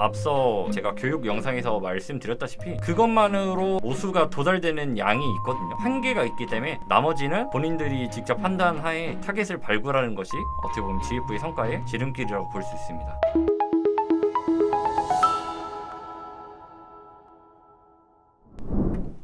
앞서 제가 교육 영상에서 말씀드렸다시피 그것만으로 모수가 도달되는 양이 있거든요. 한계가 있기 때문에 나머지는 본인들이 직접 판단하에 타겟을 발굴하는 것이 어떻게 보면 GF의 성과의 지름길이라고 볼 수 있습니다.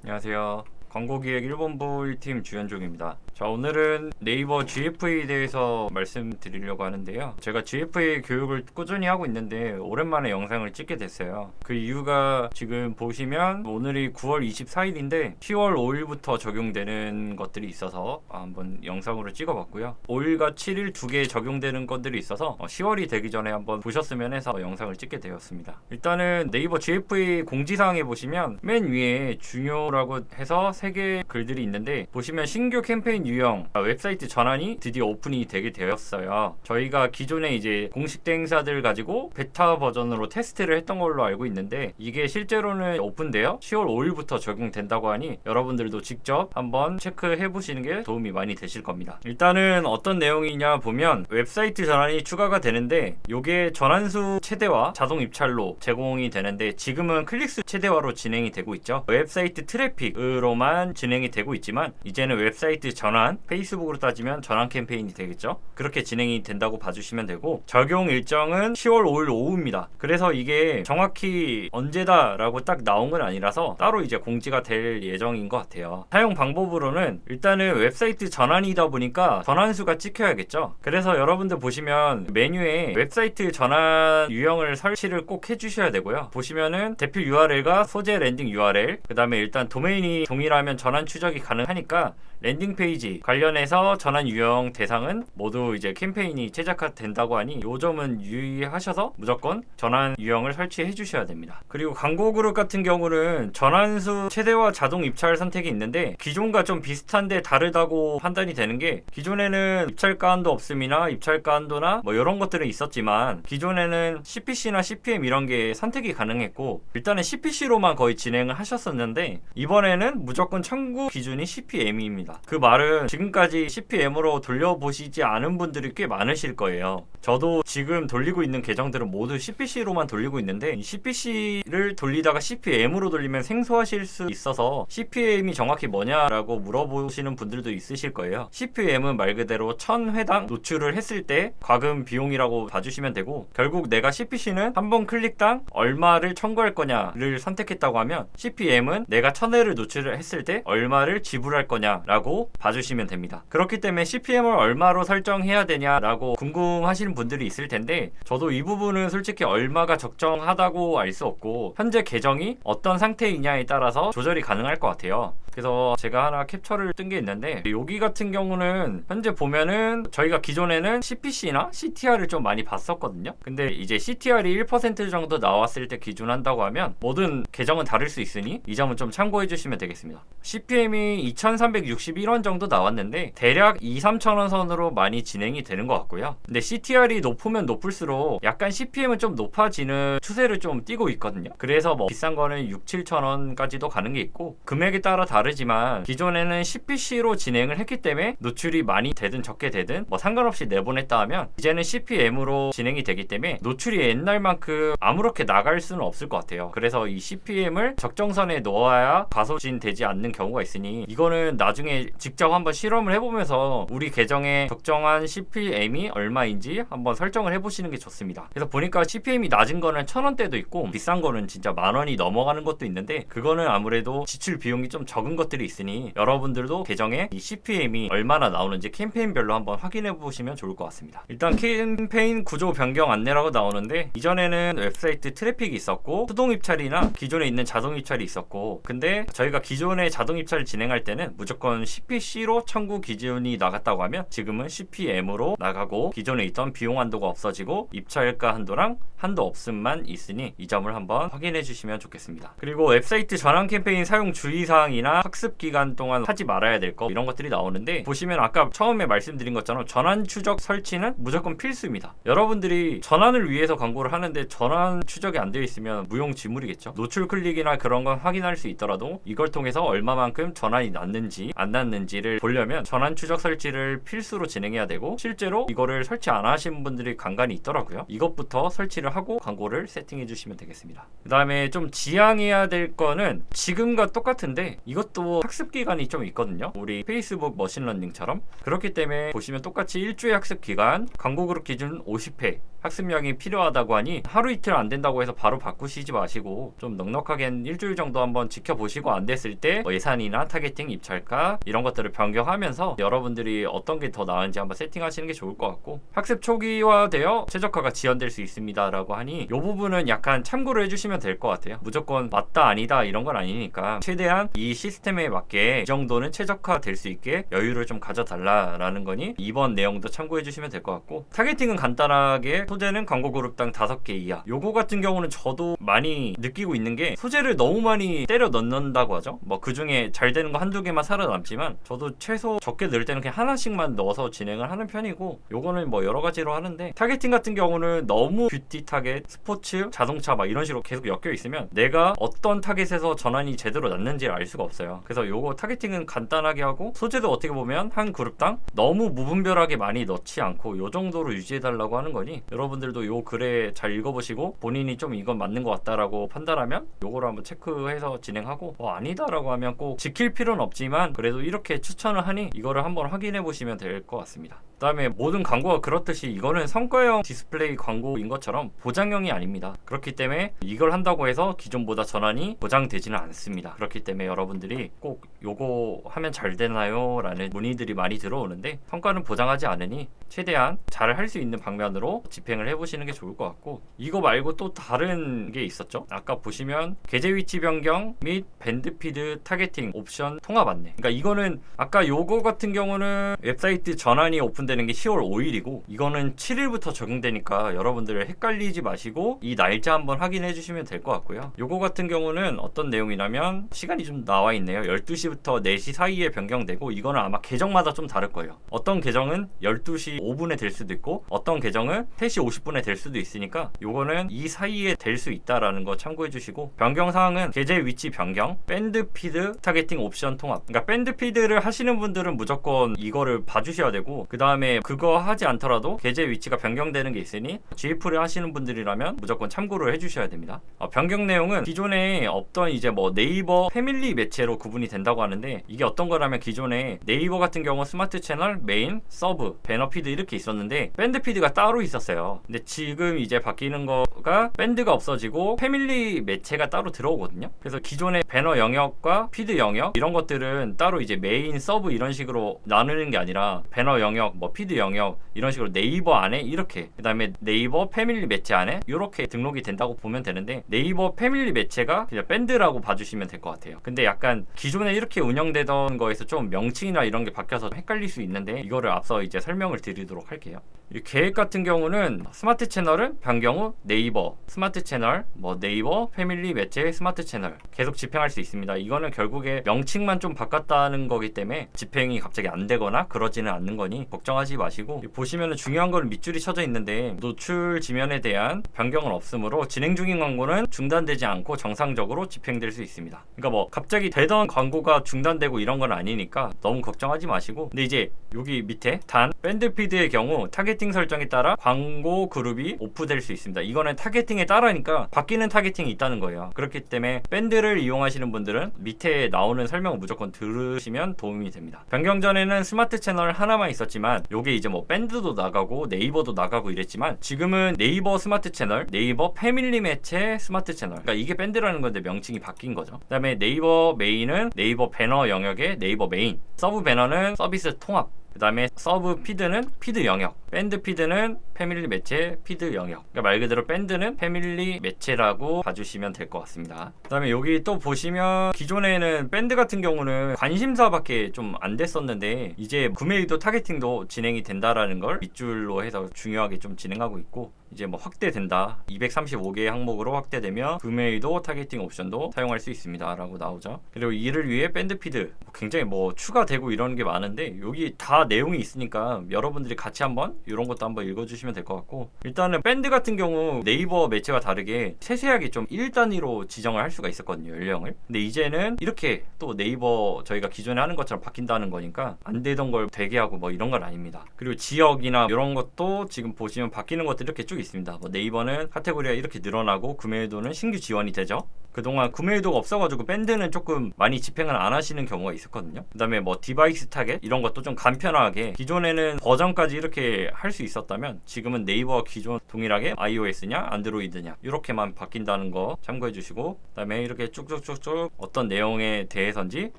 안녕하세요. 광고기획 1본부 1팀 주현종입니다. 자, 오늘은 네이버 GFA에 대해서 말씀드리려고 하는데요. 제가 GFA 교육을 꾸준히 하고 있는데 오랜만에 영상을 찍게 됐어요. 그 이유가 지금 보시면 오늘이 9월 24일인데 10월 5일부터 적용되는 것들이 있어서 한번 영상으로 찍어봤고요. 5일과 7일 두 개 적용되는 것들이 있어서 10월이 되기 전에 한번 보셨으면 해서 영상을 찍게 되었습니다. 일단은 네이버 GFA 공지사항에 보시면 맨 위에 중요라고 해서 3개 글들이 있는데 보시면 신규 캠페인 유형 웹사이트 전환이 드디어 오픈이 되게 되었어요. 저희가 기존에 이제 공식 대행사들 가지고 베타 버전으로 테스트를 했던 걸로 알고 있는데 이게 실제로는 오픈되어 10월 5일부터 적용된다고 하니 여러분들도 직접 한번 체크해 보시는 게 도움이 많이 되실 겁니다. 일단은 어떤 내용이냐 보면 웹사이트 전환이 추가가 되는데 요게 전환수 최대화 자동 입찰로 제공이 되는데 지금은 클릭수 최대화로 진행이 되고 있죠. 웹사이트 트래픽으로만 진행이 되고 있지만 이제는 웹사이트 전환, 페이스북으로 따지면 전환 캠페인이 되겠죠. 그렇게 진행이 된다고 봐주시면 되고 적용 일정은 10월 5일 오후입니다. 그래서 이게 정확히 언제다라고 딱 나온 건 아니라서 따로 이제 공지가 될 예정인 것 같아요. 사용 방법으로는 일단은 웹사이트 전환이다 보니까 전환수가 찍혀야겠죠. 그래서 여러분들 보시면 메뉴에 웹사이트 전환 유형을 설치를 꼭 해주셔야 되고요. 보시면은 대표 URL과 소재 랜딩 URL, 그 다음에 일단 도메인이 동일하면 전환 추적이 가능하니까 랜딩 페이지 관련해서 전환 유형 대상은 모두 이제 캠페인이 제작된다고 하니 요 점은 유의하셔서 무조건 전환 유형을 설치해 주셔야 됩니다. 그리고 광고 그룹 같은 경우는 전환수 최대화 자동 입찰 선택이 있는데 기존과 좀 비슷한데 다르다고 판단이 되는 게 기존에는 입찰가 한도 없음이나 입찰가 한도나 뭐 이런 것들은 있었지만 기존에는 CPC나 CPM 이런 게 선택이 가능했고 일단은 CPC로만 거의 진행을 하셨었는데 이번에는 무조건 청구 기준이 CPM입니다. 그 말은 지금까지 CPM으로 돌려보시지 않은 분들이 꽤 많으실 거예요. 저도 지금 돌리고 있는 계정들은 모두 CPC로만 돌리고 있는데 CPC를 돌리다가 CPM으로 돌리면 생소하실 수 있어서 CPM이 정확히 뭐냐라고 물어보시는 분들도 있으실 거예요. CPM은 말 그대로 1000회당 노출을 했을 때 과금 비용이라고 봐주시면 되고 결국 내가 CPC는 한 번 클릭당 얼마를 청구할 거냐를 선택했다고 하면 CPM은 내가 1000회를 노출을 했을 때 얼마를 지불할 거냐라고 봐주시면 됩니다. 그렇기 때문에 CPM을 얼마로 설정해야 되냐라고 궁금하시는 분들이 있을 텐데 저도 이 부분은 솔직히 얼마가 적정하다고 알 수 없고 현재 계정이 어떤 상태이냐에 따라서 조절이 가능할 것 같아요. 그래서 제가 하나 캡처를 뜬 게 있는데 여기 같은 경우는 현재 보면은 저희가 기존에는 CPC나 CTR을 좀 많이 봤었거든요. 근데 이제 CTR이 1% 정도 나왔을 때 기준한다고 하면 모든 계정은 다를 수 있으니 이 점은 좀 참고해 주시면 되겠습니다. CPM이 2,361원 정도 나왔는데 대략 2-3천원 선으로 많이 진행이 되는 것 같고요. 근데 CTR이 높으면 높을수록 약간 CPM은 좀 높아지는 추세를 좀 띠고 있거든요. 그래서 뭐 비싼 거는 6-7천원까지도 가는 게 있고 금액에 따라 다르지만 기존에는 CPC로 진행을 했기 때문에 노출이 많이 되든 적게 되든 뭐 상관없이 내보냈다 하면 이제는 CPM으로 진행이 되기 때문에 노출이 옛날만큼 아무렇게 나갈 수는 없을 것 같아요. 그래서 이 CPM을 적정선에 넣어야 과소진되지 않는 경우가 있으니 이거는 나중에 직접 한번 실험을 해보면서 우리 계정에 적정한 CPM이 얼마인지 한번 설정을 해보시는 게 좋습니다. 그래서 보니까 CPM이 낮은 거는 1000원대도 있고 비싼 거는 진짜 10,000원이 넘어가는 것도 있는데 그거는 아무래도 지출 비용이 좀 적은 것들이 있으니 여러분들도 계정에 이 CPM이 얼마나 나오는지 캠페인별로 한번 확인해 보시면 좋을 것 같습니다. 일단 캠페인 구조 변경 안내라고 나오는데 이전에는 웹사이트 트래픽이 있었고 수동 입찰이나 기존에 있는 자동 입찰이 있었고 근데 저희가 기존에 자동 입찰을 진행할 때는 무조건 CPC로 청구 기준이 나갔다고 하면 지금은 CPM으로 나가고 기존에 있던 비용 한도가 없어지고 입찰가 한도랑 한도 없음만 있으니 이 점을 한번 확인해 주시면 좋겠습니다. 그리고 웹사이트 전환 캠페인 사용 주의사항이나 학습 기간 동안 하지 말아야 될 거 이런 것들이 나오는데, 보시면 아까 처음에 말씀드린 것처럼 전환 추적 설치는 무조건 필수입니다. 여러분들이 전환을 위해서 광고를 하는데 전환 추적이 안 되어 있으면 무용지물이겠죠. 노출 클릭이나 그런 건 확인할 수 있더라도 이걸 통해서 얼마만큼 전환이 났는지 안 났는지를 보려면 전환 추적 설치를 필수로 진행해야 되고, 실제로 이거를 설치 안 하신 분들이 간간히 있더라고요. 이것부터 설치를 하고 광고를 세팅해 주시면 되겠습니다. 그 다음에 좀 지양해야 될 거는 지금과 똑같은데 이것도 학습 기간이 좀 있거든요. 우리 페이스북 머신러닝처럼. 그렇기 때문에 보시면 똑같이 일주일 학습 기간, 광고 그룹 기준 50회 학습량이 필요하다고 하니 하루 이틀 안 된다고 해서 바로 바꾸시지 마시고 좀 넉넉하게 일주일 정도 한번 지켜보시고 안 됐을 때 예산이나 타겟팅, 입찰가 이런 것들을 변경하면서 여러분들이 어떤 게 더 나은지 한번 세팅하시는 게 좋을 것 같고, 학습 초기화되어 최적화가 지연될 수 있습니다 라고 하니 이 부분은 약간 참고를 해주시면 될 것 같아요. 무조건 맞다 아니다 이런 건 아니니까 최대한 이 시스템에 맞게 이 정도는 최적화 될 수 있게 여유를 좀 가져달라라는 거니 이번 내용도 참고해 주시면 될 것 같고, 타겟팅은 간단하게 소재는 광고 그룹당 5개 이하. 요거 같은 경우는 저도 많이 느끼고 있는 게 소재를 너무 많이 때려 넣는다고 하죠. 뭐 그 중에 잘 되는 거 한두 개만 살아남지만 저도 최소 적게 넣을 때는 그냥 하나씩만 넣어서 진행을 하는 편이고, 요거는 뭐 여러 가지로 하는데, 타겟팅 같은 경우는 너무 뷰티 타겟, 스포츠, 자동차 막 이런 식으로 계속 엮여 있으면 내가 어떤 타겟에서 전환이 제대로 났는지를 알 수가 없어요. 그래서 요거 타겟팅은 간단하게 하고, 소재도 어떻게 보면 한 그룹당 너무 무분별하게 많이 넣지 않고 요 정도로 유지해달라고 하는 거니, 여러분들도 요 글에 잘 읽어보시고 본인이 좀 이건 맞는 것 같다라고 판단하면 요거를 한번 체크해서 진행하고, 아니다라고 하면 꼭 지킬 필요는 없지만 그래도 이렇게 추천을 하니 이거를 한번 확인해 보시면 될 것 같습니다. 그 다음에 모든 광고가 그렇듯이 이거는 성과형 디스플레이 광고인 것처럼 보장형이 아닙니다. 그렇기 때문에 이걸 한다고 해서 기존보다 전환이 보장되지는 않습니다. 그렇기 때문에 여러분들이 꼭 요거 하면 잘 되나요? 라는 문의들이 많이 들어오는데, 성과는 보장하지 않으니 최대한 잘 할 수 있는 방면으로 집행을 해보시는 게 좋을 것 같고, 이거 말고 또 다른 게 있었죠. 아까 보시면 계제 위치 변경 및 밴드피드 타겟팅 옵션 통합 안내. 그러니까 이거는 아까 요거 같은 경우는 웹사이트 전환이 오픈되는 게 10월 5일이고 이거는 7일부터 적용되니까 여러분들 헷갈리지 마시고 이 날짜 한번 확인해 주시면 될 것 같고요. 요거 같은 경우는 어떤 내용이냐면, 시간이 좀 나와 있네요. 12시부터 4시 사이에 변경되고, 이거는 아마 계정마다 좀 다를 거예요. 어떤 계정은 12시 5분에 될 수도 있고 어떤 계정은 3시 50분에 될 수도 있으니까 요거는 이 사이에 될 수 있다라는 거 참고해 주시고, 변경 사항은 계제 위치 변경, 밴드 피드 타겟팅 옵션 통합. 그러니까 밴드 피드를 하시는 분들은 무조건 이거를 봐주셔야 되고, 그 다음에 그거 하지 않더라도 계제 위치가 변경되는 게 있으니 GF를 하시는 분들이라면 무조건 참고를 해주셔야 됩니다. 변경 내용은 기존에 없던 이제 뭐 네이버 패밀리 매체로 구분이 된다고 하는데, 이게 어떤 거라면 기존에 네이버 같은 경우 스마트 채널, 메인, 서브, 배너 피드 이렇게 있었는데 밴드 피드가 따로 있었어요. 근데 지금 이제 바뀌는 거가 밴드가 없어지고 패밀리 매체가 따로 들어오거든요. 그래서 기존의 배너 영역과 피드 영역 이런 것들은 따로 이제 메인, 서브 이런 식으로 나누는 게 아니라 배너 영역, 뭐 피드 영역 이런 식으로 네이버 안에 이렇게, 그 다음에 네이버 패밀리 매체 안에 이렇게 등록이 된다고 보면 되는데, 네이버 패밀리 매체가 그냥 밴드라고 봐주시면 될 것 같아요. 근데 약간 기존에 이렇게 운영되던 거에서 좀 명칭이나 이런 게 바뀌어서 헷갈릴 수 있는데, 이거를 앞서 이제 설명을 드리도록 할게요. 이 계획 같은 경우는 스마트 채널은 변경 후 네이버 스마트 채널, 뭐 네이버 패밀리 매체 스마트 채널 계속 집행할 수 있습니다. 이거는 결국에 명칭만 좀 바꿨다는 거기 때문에 집행이 갑자기 안 되거나 그러지는 않는 거니 걱정하지 마시고, 보시면은 중요한 건 밑줄이 쳐져 있는데 노출 지면에 대한 변경은 없으므로 진행 중인 광고는 중단되지 않고 정상적으로 집행될 수 있습니다. 그러니까 뭐 갑자기 되던 광고가 중단되고 이런 건 아니니까 너무 걱정하지 마시고, 근데 이제 여기 밑에 단 밴드 피드의 경우 타겟팅 설정에 따라 광고 그룹이 오프될 수 있습니다. 이거는 타겟팅에 따라니까 바뀌는 타겟팅이 있다는 거예요. 그렇기 때문에 밴드를 이용하시는 분들은 밑에 나오는 설명을 무조건 들으시면 도움이 됩니다. 변경 전에는 스마트 채널 하나만 있었지만 요게 이제 뭐 밴드도 나가고 네이버도 나가고 이랬지만, 지금은 네이버 스마트 채널, 네이버 패밀리 매체 스마트 채널, 그러니까 이게 밴드라는 건데 명칭이 바뀐 거죠. 그 다음에 네이버 메인은 네이버 배너 영역의 네이버 메인, 서브 배너는 서비스 통합, 그 다음에 서브 피드는 피드 영역, 밴드 피드는 패밀리 매체 피드 영역. 그러니까 말 그대로 밴드는 패밀리 매체라고 봐주시면 될 것 같습니다. 그 다음에 여기 또 보시면 기존에는 밴드 같은 경우는 관심사밖에 좀 안 됐었는데 이제 구매 의도 타겟팅도 진행이 된다라는 걸 밑줄로 해서 중요하게 좀 진행하고 있고, 이제 뭐 확대된다. 235개의 항목으로 확대되며 구매의도 타겟팅 옵션도 사용할 수 있습니다 라고 나오죠. 그리고 이를 위해 밴드 피드 굉장히 뭐 추가되고 이런 게 많은데 여기 다 내용이 있으니까 여러분들이 같이 한번 이런 것도 한번 읽어주시면 될 것 같고, 일단은 밴드 같은 경우 네이버 매체와 다르게 세세하게 좀 1단위로 지정을 할 수가 있었거든요, 연령을. 근데 이제는 이렇게 또 네이버 저희가 기존에 하는 것처럼 바뀐다는 거니까 안 되던 걸 되게 하고 뭐 이런 건 아닙니다. 그리고 지역이나 이런 것도 지금 보시면 바뀌는 것들이 이렇게 쭉 있습니다. 뭐 네이버는 카테고리가 이렇게 늘어나고 구매의도는 신규 지원이 되죠. 그동안 구매의도가 없어가지고 밴드는 조금 많이 집행을 안 하시는 경우가 있었거든요. 그 다음에 뭐 디바이스 타겟 이런 것도 좀 간편하게, 기존에는 버전까지 이렇게 할 수 있었다면 지금은 네이버와 기존 동일하게 iOS냐 안드로이드냐 이렇게만 바뀐다는 거 참고해 주시고, 그 다음에 이렇게 쭉쭉쭉쭉 어떤 내용에 대해서인지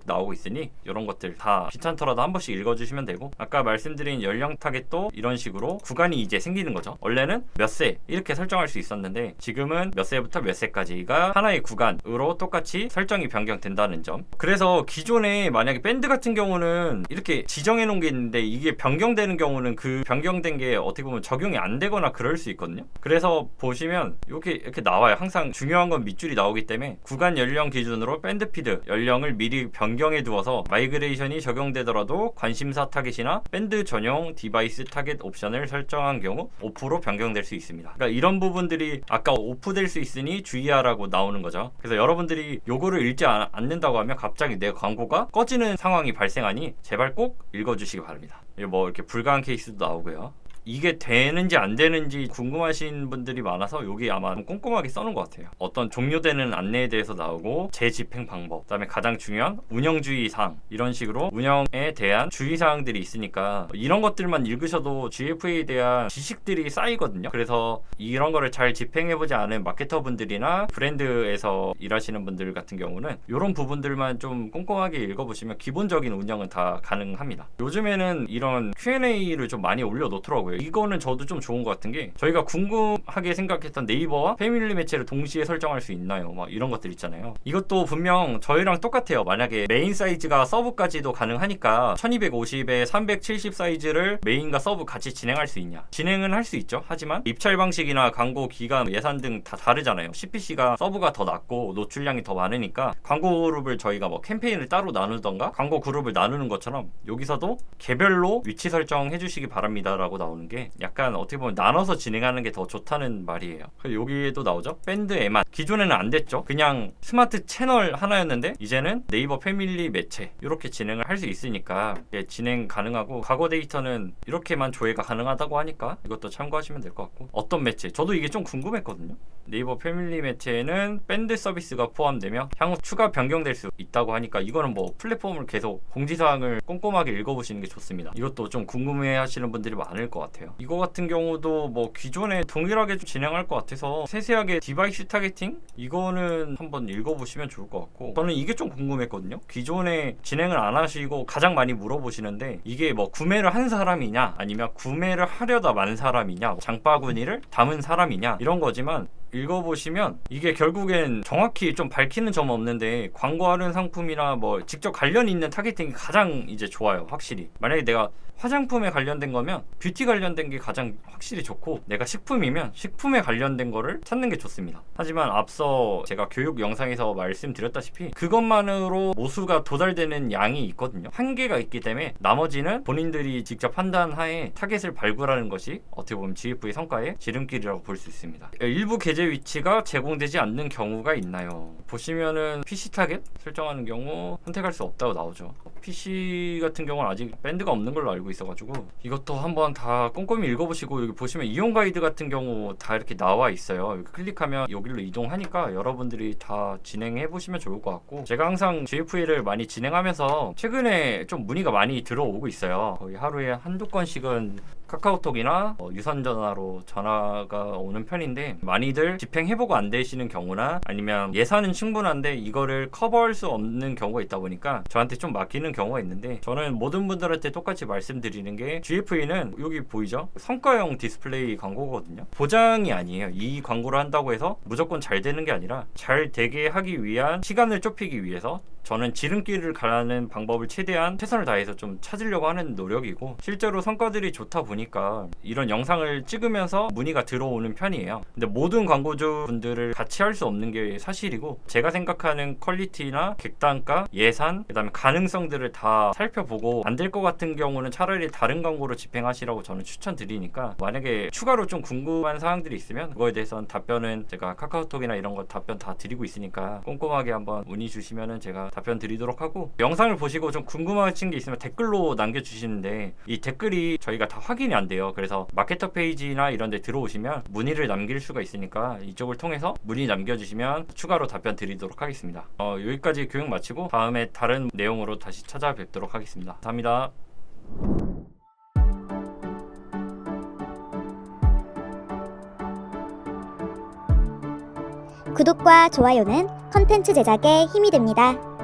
나오고 있으니 이런 것들 다 귀찮더라도 한 번씩 읽어주시면 되고, 아까 말씀드린 연령 타겟도 이런 식으로 구간이 이제 생기는 거죠. 원래는 몇 세 이렇게 설정할 수 있었는데 지금은 몇 세부터 몇 세까지가 하나의 구간으로 똑같이 설정이 변경된다는 점. 그래서 기존에 만약에 밴드 같은 경우는 이렇게 지정해 놓은 게 있는데 이게 변경되는 경우는 그 변경된 게 어떻게 보면 적용이 안 되거나 그럴 수 있거든요. 그래서 보시면 이렇게 나와요. 항상 중요한 건 밑줄이 나오기 때문에 구간 연령 기준으로 밴드 피드 연령을 미리 변경해 두어서 마이그레이션이 적용되더라도 관심사 타겟이나 밴드 전용 디바이스 타겟 옵션을 설정한 경우 오프로 변경될 수 있습니다. 그러니까 이런 부분들이 아까 오프될 수 있으니 주의하라고 나오는 거죠. 그래서 여러분들이 요거를 읽지 않는다고 하면 갑자기 내 광고가 꺼지는 상황이 발생하니 제발 꼭 읽어주시기 바랍니다. 뭐 이렇게 불가한 케이스도 나오고요. 이게 되는지 안 되는지 궁금하신 분들이 많아서 여기 아마 좀 꼼꼼하게 써놓은 것 같아요. 어떤 종료되는 안내에 대해서 나오고 재집행 방법, 그 다음에 가장 중요한 운영주의사항, 이런 식으로 운영에 대한 주의사항들이 있으니까 이런 것들만 읽으셔도 GFA에 대한 지식들이 쌓이거든요. 그래서 이런 거를 잘 집행해보지 않은 마케터 분들이나 브랜드에서 일하시는 분들 같은 경우는 이런 부분들만 좀 꼼꼼하게 읽어보시면 기본적인 운영은 다 가능합니다. 요즘에는 이런 Q&A를 좀 많이 올려놓더라고요. 이거는 저도 좀 좋은 것 같은 게, 저희가 궁금하게 생각했던 네이버와 패밀리 매체를 동시에 설정할 수 있나요? 막 이런 것들 있잖아요. 이것도 분명 저희랑 똑같아요. 만약에 메인 사이즈가 서브까지도 가능하니까 1250에 370 사이즈를 메인과 서브 같이 진행할 수 있냐? 진행은 할 수 있죠. 하지만 입찰 방식이나 광고 기간, 예산 등 다 다르잖아요. CPC가 서브가 더 낮고 노출량이 더 많으니까 광고 그룹을 저희가 뭐 캠페인을 따로 나누던가 광고 그룹을 나누는 것처럼 여기서도 개별로 위치 설정해 주시기 바랍니다 라고 나오는 게 약간 어떻게 보면 나눠서 진행하는 게 더 좋다는 말이에요. 여기에도 나오죠. 밴드 에만. 기존에는 안 됐죠. 그냥 스마트 채널 하나였는데 이제는 네이버 패밀리 매체 이렇게 진행을 할 수 있으니까 진행 가능하고, 과거 데이터는 이렇게만 조회가 가능하다고 하니까 이것도 참고하시면 될 것 같고, 어떤 매체? 저도 이게 좀 궁금했거든요. 네이버 패밀리 매체에는 밴드 서비스가 포함되며 향후 추가 변경될 수 있다고 하니까 이거는 뭐 플랫폼을 계속 공지사항을 꼼꼼하게 읽어보시는 게 좋습니다. 이것도 좀 궁금해 하시는 분들이 많을 것 같아요. 이거 같은 경우도 뭐 기존에 동일하게 좀 진행할 것 같아서 세세하게 디바이스 타겟팅? 이거는 한번 읽어보시면 좋을 것 같고, 저는 이게 좀 궁금했거든요. 기존에 진행을 안 하시고 가장 많이 물어보시는데 이게 뭐 구매를 한 사람이냐 아니면 구매를 하려다 만 사람이냐, 장바구니를 담은 사람이냐 이런 거지만, 읽어보시면 이게 결국엔 정확히 좀 밝히는 점은 없는데 광고하는 상품이나 뭐 직접 관련 있는 타겟팅이 가장 이제 좋아요. 확실히 만약에 내가 화장품에 관련된 거면 뷰티 관련된 게 가장 확실히 좋고, 내가 식품이면 식품에 관련된 거를 찾는 게 좋습니다. 하지만 앞서 제가 교육 영상에서 말씀드렸다시피 그것만으로 모수가 도달되는 양이 있거든요. 한계가 있기 때문에 나머지는 본인들이 직접 판단하에 타겟을 발굴하는 것이 어떻게 보면 GF의 성과의 지름길이라고 볼 수 있습니다. 일부 계제 위치가 제공되지 않는 경우가 있나요? 보시면은 PC 타겟 설정하는 경우 선택할 수 없다고 나오죠. PC 같은 경우는 아직 밴드가 없는 걸로 알고 있어가지고 이것도 한번 다 꼼꼼히 읽어보시고, 여기 보시면 이용 가이드 같은 경우 다 이렇게 나와 있어요. 여기 클릭하면 여기로 이동하니까 여러분들이 다 진행해 보시면 좋을 것 같고, 제가 항상 GFA를 많이 진행하면서 최근에 좀 문의가 많이 들어오고 있어요. 거의 하루에 한두 건씩은 카카오톡이나 유선 전화로 전화가 오는 편인데, 많이들 집행해보고 안 되시는 경우나 아니면 예산은 충분한데 이거를 커버할 수 없는 경우가 있다 보니까 저한테 좀 맡기는 경우가 있는데, 저는 모든 분들한테 똑같이 말씀드리는 게 GFA는 여기 보이죠? 성과형 디스플레이 광고거든요. 보장이 아니에요. 이 광고를 한다고 해서 무조건 잘 되는 게 아니라 잘 되게 하기 위한 시간을 좁히기 위해서 저는 지름길을 가는 방법을 최대한 최선을 다해서 좀 찾으려고 하는 노력이고, 실제로 성과들이 좋다 보니까 이런 영상을 찍으면서 문의가 들어오는 편이에요. 근데 모든 광고주 분들을 같이 할 수 없는 게 사실이고, 제가 생각하는 퀄리티나 객단가, 예산, 그다음에 가능성들을 다 살펴보고 안 될 것 같은 경우는 차라리 다른 광고로 집행하시라고 저는 추천드리니까, 만약에 추가로 좀 궁금한 사항들이 있으면 그거에 대해서는 답변은 제가 카카오톡이나 이런 거 답변 다 드리고 있으니까 꼼꼼하게 한번 문의 주시면은 제가 답변 드리도록 하고, 영상을 보시고 좀 궁금하신 게 있으면 댓글로 남겨주시는데 이 댓글이 저희가 다 확인이 안 돼요. 그래서 마케터 페이지나 이런 데 들어오시면 문의를 남길 수가 있으니까 이쪽을 통해서 문의 남겨주시면 추가로 답변 드리도록 하겠습니다. 여기까지 교육 마치고 다음에 다른 내용으로 다시 찾아뵙도록 하겠습니다. 감사합니다. 구독과 좋아요는 컨텐츠 제작에 힘이 됩니다.